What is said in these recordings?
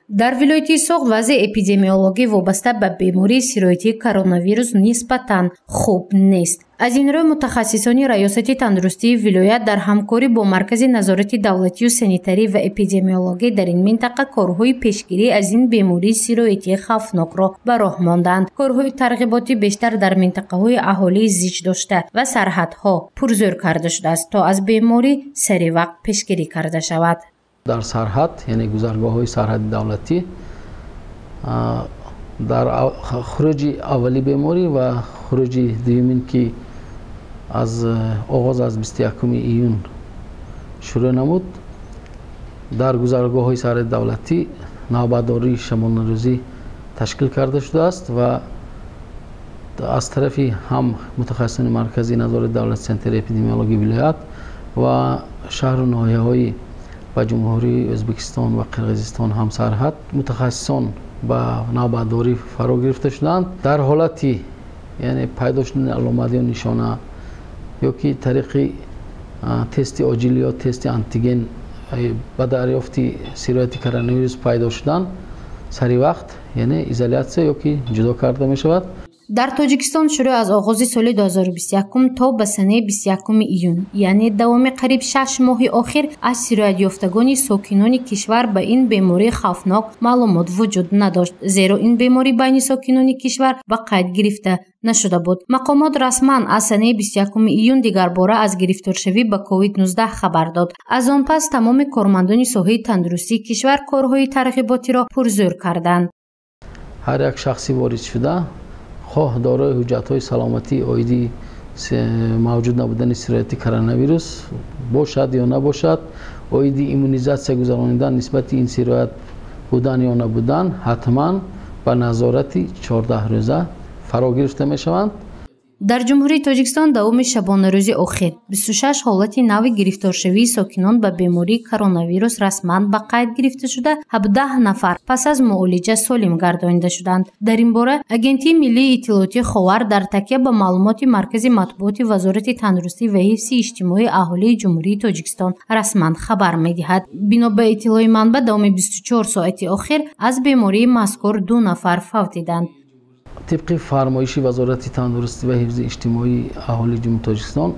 дар вилояти Соғд вазъи эпидемиологӣ вобаста ба бемории сироятии коронавирус нисбатан хуб нест. аз ин рӯ мутахассисони раёсати тандурустии вилоят дар ҳамкорӣ бо маркази назорати давлатию санитарӣ ва эпидемиологӣ дар ин минтақа корҳои пешгирӣ аз ин бемории сироятии хавфнокро ба роҳ монданд. корҳои тарғиботӣ бештар дар минтақаҳои аҳолии зич дошта ва сарҳадҳо пурзӯр карда шудааст, то аз беморӣ саривақт пешгирӣ карда шавад. дар сарҳад, яъне гузаргоҳҳои сарҳади давлатӣ, дар хуруҷи аввали беморӣ ва хуруҷи дуюмин ки аз оғоз аз 21 июн шурӯъ намуд, дар гузаргоҳҳои сарҳади давлатӣ навбатдории шабонарӯзӣ ташкил карда шудааст ва аз тарафи ҳам мутахассисони маркази назорати давлати санитарии эпидемиологии вилоят ва шаҳру ноҳияҳои ба ҷумҳурии Ӯзбекистон ва Қирғизистон ҳамсарҳад мутахассисон ба навбатдорӣ фаро гирифта шуданд. дар ҳолати яъне пайдо шудани аломат ё нишона ё ки тариқи тести оҷил ё тести антиген ба дарёфти сирояти коронавирус пайдо шудан, саривақт яъне изолятсия ё ки ҷудо карда мешавад. дар тоҷикистон шурӯъ аз оғози соли 2021 то ба санаи 21 июн, яъне давоми қариб 6 моҳи охир аз сироятёфтагони сокинони кишвар ба ин бемории хавфнок маълумот вуҷуд надошт, зеро ин беморӣ байни сокинони кишвар ба қайд гирифта нашуда буд. мақомот расман аз санаи 21 июн дигарбора аз гирифторшавӣ ба COVID-19 хабар дод. аз он пас тамоми кормандони соҳаи тандурустии кишвар корҳои тарғиботиро пурзӯр карданд. ҳар як шахси ворид шуда хоҳ дорои ҳуҷҷатҳои саломатӣ оиди мавҷуд набудани сирояти коронавирус бошад ё набошад, оиди иммунизатсия гузаронидан нисбати ин сироят будан ё набудан, ҳатман ба назорати 14-рӯза фаро гирифта мешаванд. дар ҷумҳурии Тоҷикистон давоми шабонарӯзи охир 26 ҳолати нави гирифторшавии сокинон ба бемории коронавирус расман ба қайд гирифта шуда, 17 нафар пас аз муолиҷа солим гардонида шуданд. дар ин бора агентии миллии иттилоотии ховар дар такя ба маълумоти маркази матбуоти вазорати тандурустӣ ва ҳифзи иҷтимоии аҳолии ҷумҳурии Тоҷикистон расман хабар медиҳад. бино ба иттилои манба давоми 24 соати охир аз бемории мазкур 2 нафар фавтиданд. طبق فرمایشی وزارت تندرستی و حفظ اجتماعی اهالی جمهوری تاجیکستان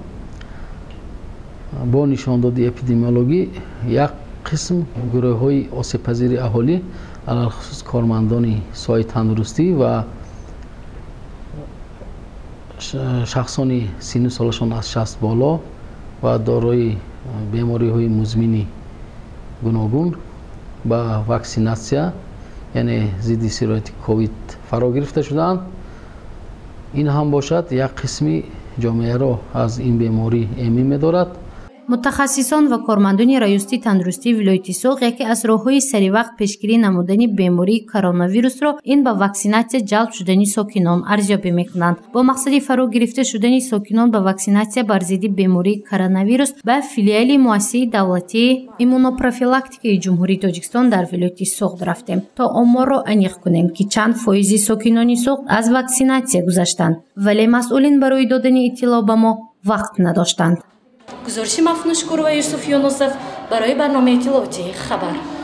با نشاندهی اپیدمیولوژی یک قسم گروه‌های آسیب‌پذیر اهالی علل خصوص کارمندان سایه تندرستی و شخصانی سن سالشان از 60 بالا و دارای بیماری‌های مزمن گوناگون با واکسیناسیا یعنی ضد سیرویت کووید فرا گرفته شدند. این هم باشد یک قسمی جامعه را از این بیماری ایمن می‌دارد. متخصصان و کارمندان ریاستی تندرستی ولایت سوغ یکی از راه‌های سریع پیشگیری نمودن بیماری کرونا ویروس را این با واکسیناسیا جلب شدن ساکنان ارزیابی می‌کنند. با مقصد فرا گرفته شدن ساکنان با واکسیناسیا بر ضد بیماری کرونا ویروس به فیلیال مؤسسه دولتی ایمونوپروفیلاکتیک جمهوری تاجیکستان در ولایت سوغ رفتیم تا آمار را انیق کنیم که چند فایز ساکنان سوغ از واکسیناسیا گذشتند ولی مسئولین برای دادن اطلاع به ما وقت نداشتند. گزارش مفنوش کورو و یوسف یونوسف برای برنامه اطلاعاتی خبر.